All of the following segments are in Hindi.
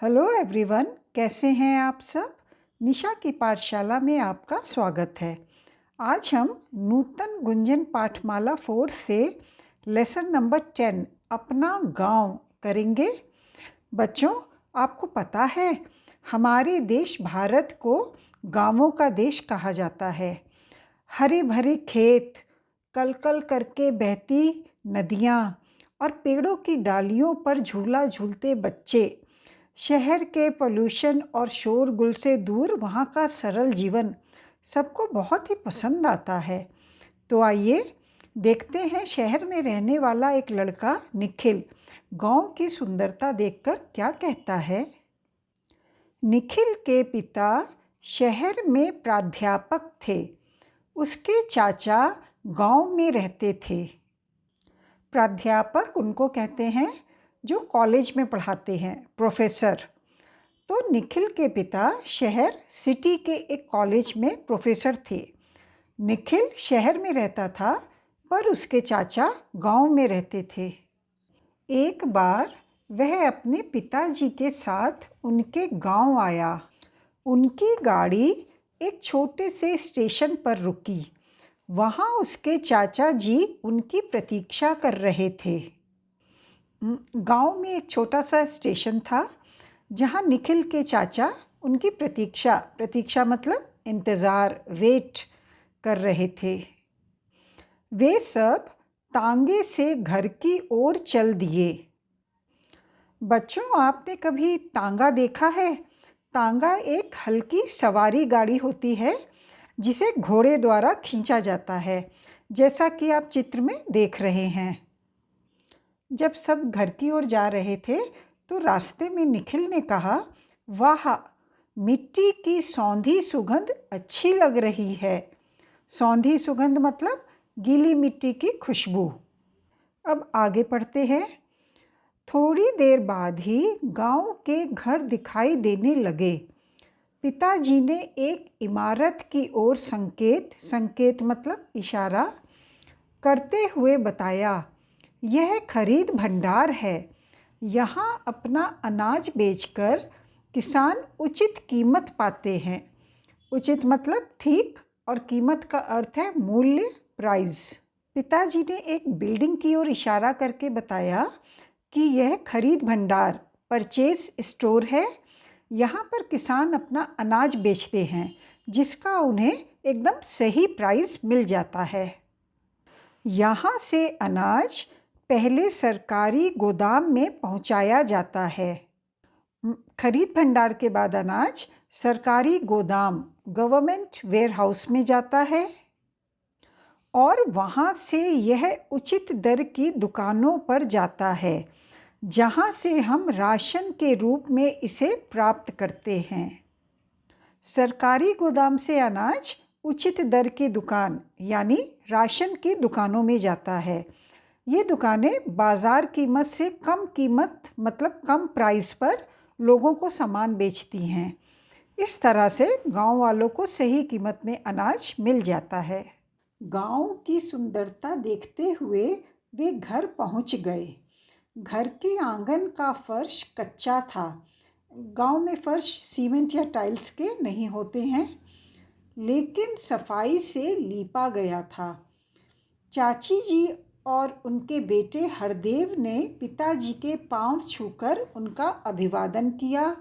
हेलो एवरीवन, कैसे हैं आप सब। निशा की पाठशाला में आपका स्वागत है। आज हम नूतन गुंजन पाठमाला 4 से लेसन नंबर 10 अपना गांव करेंगे। बच्चों, आपको पता है हमारे देश भारत को गांवों का देश कहा जाता है। हरे भरे खेत, कल कल करके बहती नदियाँ और पेड़ों की डालियों पर झूला झूलते बच्चे, शहर के पोल्यूशन और शोरगुल से दूर वहाँ का सरल जीवन सबको बहुत ही पसंद आता है। तो आइए देखते हैं शहर में रहने वाला एक लड़का निखिल गांव की सुंदरता देखकर क्या कहता है। निखिल के पिता शहर में प्राध्यापक थे। उसके चाचा गांव में रहते थे। प्राध्यापक उनको कहते हैं जो कॉलेज में पढ़ाते हैं, प्रोफेसर। तो निखिल के पिता शहर सिटी के एक कॉलेज में प्रोफेसर थे। निखिल शहर में रहता था पर उसके चाचा गांव में रहते थे। एक बार वह अपने पिताजी के साथ उनके गांव आया। उनकी गाड़ी एक छोटे से स्टेशन पर रुकी। वहाँ उसके चाचा जी उनकी प्रतीक्षा कर रहे थे। गांव में एक छोटा सा स्टेशन था जहाँ निखिल के चाचा उनकी प्रतीक्षा मतलब इंतज़ार, वेट कर रहे थे। वे सब तांगे से घर की ओर चल दिए। बच्चों, आपने कभी तांगा देखा है? तांगा एक हल्की सवारी गाड़ी होती है जिसे घोड़े द्वारा खींचा जाता है, जैसा कि आप चित्र में देख रहे हैं। जब सब घर की ओर जा रहे थे तो रास्ते में निखिल ने कहा, वाह, मिट्टी की सौंधी सुगंध अच्छी लग रही है। सौंधी सुगंध मतलब गीली मिट्टी की खुशबू। अब आगे पढ़ते हैं। थोड़ी देर बाद ही गांव के घर दिखाई देने लगे। पिताजी ने एक इमारत की ओर संकेत मतलब इशारा करते हुए बताया, यह खरीद भंडार है। यहाँ अपना अनाज बेचकर किसान उचित कीमत पाते हैं। उचित मतलब ठीक, और कीमत का अर्थ है मूल्य, प्राइस। पिताजी ने एक बिल्डिंग की ओर इशारा करके बताया कि यह खरीद भंडार, परचेज स्टोर है। यहाँ पर किसान अपना अनाज बेचते हैं जिसका उन्हें एकदम सही प्राइस मिल जाता है। यहाँ से अनाज पहले सरकारी गोदाम में पहुँचाया जाता है। खरीद भंडार के बाद अनाज सरकारी गोदाम, गवर्नमेंट वेयरहाउस में जाता है और वहाँ से यह उचित दर की दुकानों पर जाता है जहाँ से हम राशन के रूप में इसे प्राप्त करते हैं। सरकारी गोदाम से अनाज उचित दर की दुकान यानी राशन की दुकानों में जाता है। ये दुकानें बाज़ार कीमत से कम कीमत मतलब कम प्राइस पर लोगों को सामान बेचती हैं। इस तरह से गांव वालों को सही कीमत में अनाज मिल जाता है। गांव की सुंदरता देखते हुए वे घर पहुंच गए। घर के आंगन का फर्श कच्चा था। गांव में फर्श सीमेंट या टाइल्स के नहीं होते हैं, लेकिन सफाई से लीपा गया था। चाची जी और उनके बेटे हरदेव ने पिताजी के पांव छूकर उनका अभिवादन किया।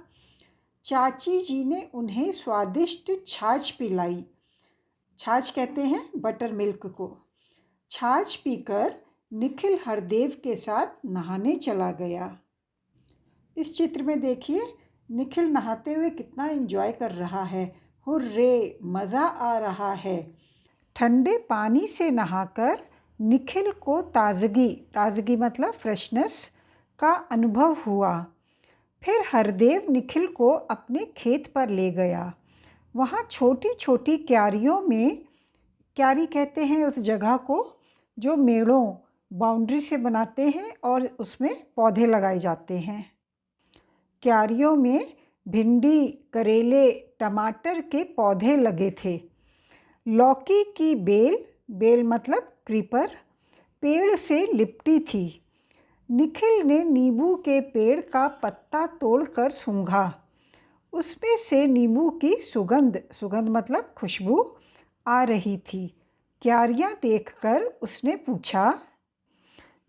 चाची जी ने उन्हें स्वादिष्ट छाछ पिलाई। छाछ कहते हैं बटर मिल्क को। छाछ पीकर निखिल हरदेव के साथ नहाने चला गया। इस चित्र में देखिए, निखिल नहाते हुए कितना एंजॉय कर रहा है। हुर्रे, मज़ा आ रहा है। ठंडे पानी से नहाकर निखिल को ताजगी मतलब फ्रेशनेस का अनुभव हुआ। फिर हरदेव निखिल को अपने खेत पर ले गया। वहाँ छोटी छोटी क्यारियों में, क्यारी कहते हैं उस जगह को जो मेड़ों बाउंड्री से बनाते हैं और उसमें पौधे लगाए जाते हैं। क्यारियों में भिंडी, करेले, टमाटर के पौधे लगे थे। लौकी की बेल मतलब क्रीपर पेड़ से लिपटी थी। निखिल ने नींबू के पेड़ का पत्ता तोड़कर सूंघा। उसमें से नींबू की सुगंध सुगंध मतलब खुशबू आ रही थी। क्यारियाँ देखकर उसने पूछा,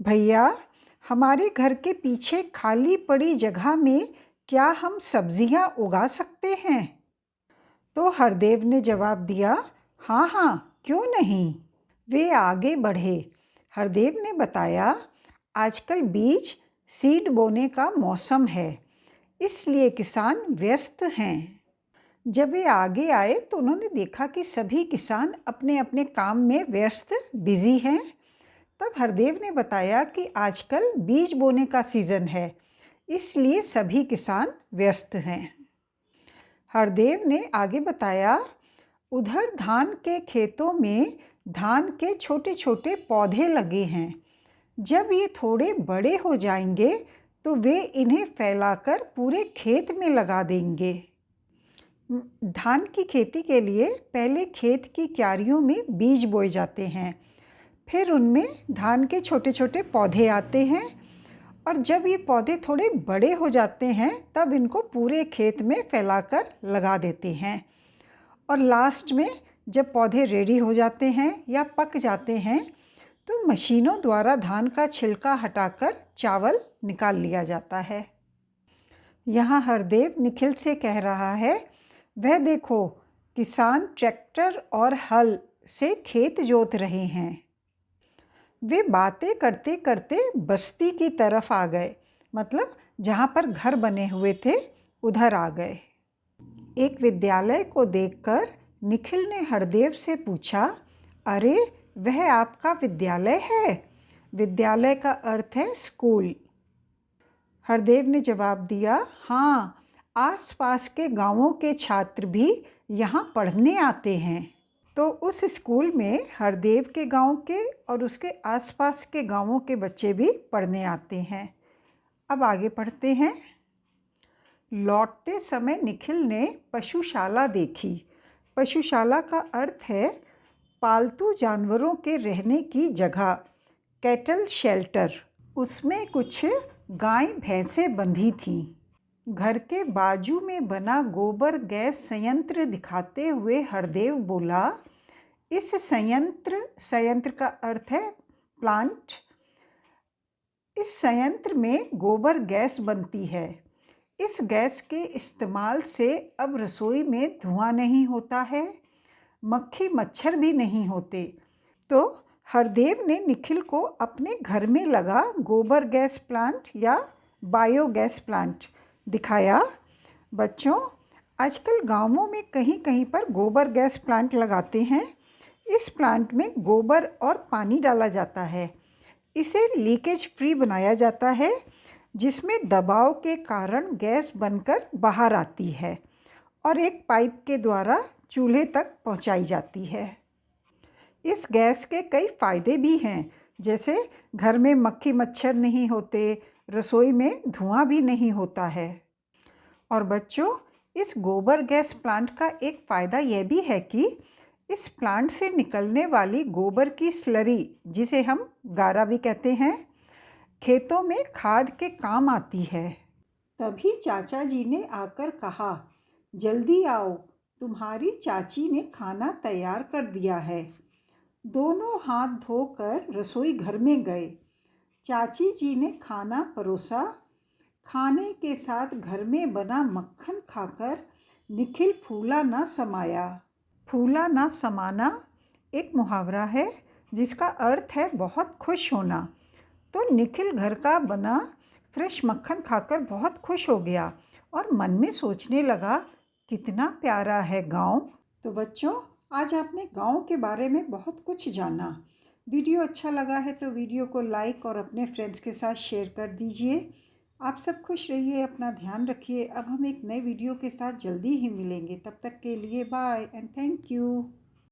भैया, हमारे घर के पीछे खाली पड़ी जगह में क्या हम सब्जियां उगा सकते हैं? तो हरदेव ने जवाब दिया, हाँ हाँ, क्यों नहीं। वे आगे बढ़े। हरदेव ने बताया, आजकल बीज सीड बोने का मौसम है, इसलिए किसान व्यस्त हैं। जब वे आगे आए तो उन्होंने देखा कि सभी किसान अपने अपने काम में व्यस्त बिजी हैं। तब हरदेव ने बताया कि आजकल बीज बोने का सीज़न है, इसलिए सभी किसान व्यस्त हैं। हरदेव ने आगे बताया, उधर धान के खेतों में धान के छोटे छोटे पौधे लगे हैं। जब ये थोड़े बड़े हो जाएंगे तो वे इन्हें फैलाकर पूरे खेत में लगा देंगे। धान की खेती के लिए पहले खेत की क्यारियों में बीज बोए जाते हैं, फिर उनमें धान के छोटे छोटे पौधे आते हैं और जब ये पौधे थोड़े बड़े हो जाते हैं तब इनको पूरे खेत में फैलाकर लगा देते हैं। और लास्ट में जब पौधे रेडी हो जाते हैं या पक जाते हैं तो मशीनों द्वारा धान का छिलका हटाकर चावल निकाल लिया जाता है। यहाँ हरदेव निखिल से कह रहा है, वह देखो, किसान ट्रैक्टर और हल से खेत जोत रहे हैं। वे बातें करते करते बस्ती की तरफ आ गए, मतलब जहाँ पर घर बने हुए थे उधर आ गए। एक विद्यालय को देखकर निखिल ने हरदेव से पूछा, अरे, वह आपका विद्यालय है? विद्यालय का अर्थ है स्कूल। हरदेव ने जवाब दिया, हाँ, आसपास के गांवों के छात्र भी यहाँ पढ़ने आते हैं। तो उस स्कूल में हरदेव के गांव के और उसके आसपास के गांवों के बच्चे भी पढ़ने आते हैं। अब आगे पढ़ते हैं। लौटते समय निखिल ने पशुशाला देखी। पशुशाला का अर्थ है पालतू जानवरों के रहने की जगह, कैटल शेल्टर। उसमें कुछ गाय भैंसें बंधी थीं। घर के बाजू में बना गोबर गैस संयंत्र दिखाते हुए हरदेव बोला, इस संयंत्र का अर्थ है प्लांट। इस संयंत्र में गोबर गैस बनती है। इस गैस के इस्तेमाल से अब रसोई में धुआं नहीं होता है, मक्खी मच्छर भी नहीं होते। तो हरदेव ने निखिल को अपने घर में लगा गोबर गैस प्लांट या बायोगैस प्लांट दिखाया। बच्चों, आजकल गांवों में कहीं कहीं पर गोबर गैस प्लांट लगाते हैं। इस प्लांट में गोबर और पानी डाला जाता है। इसे लीकेज फ्री बनाया जाता है, जिसमें दबाव के कारण गैस बनकर बाहर आती है और एक पाइप के द्वारा चूल्हे तक पहुंचाई जाती है। इस गैस के कई फ़ायदे भी हैं, जैसे घर में मक्खी मच्छर नहीं होते, रसोई में धुआं भी नहीं होता है। और बच्चों, इस गोबर गैस प्लांट का एक फ़ायदा यह भी है कि इस प्लांट से निकलने वाली गोबर की स्लरी, जिसे हम गारा भी कहते हैं, खेतों में खाद के काम आती है। तभी चाचा जी ने आकर कहा, जल्दी आओ, तुम्हारी चाची ने खाना तैयार कर दिया है। दोनों हाथ धोकर रसोई घर में गए। चाची जी ने खाना परोसा। खाने के साथ घर में बना मक्खन खाकर निखिल फूला न समाया। फूला न समाना एक मुहावरा है जिसका अर्थ है बहुत खुश होना। तो निखिल घर का बना फ्रेश मक्खन खाकर बहुत खुश हो गया और मन में सोचने लगा, कितना प्यारा है गांव। तो बच्चों, आज आपने गांव के बारे में बहुत कुछ जाना। वीडियो अच्छा लगा है तो वीडियो को लाइक और अपने फ्रेंड्स के साथ शेयर कर दीजिए। आप सब खुश रहिए, अपना ध्यान रखिए। अब हम एक नए वीडियो के साथ जल्दी ही मिलेंगे। तब तक के लिए बाय एंड थैंक यू।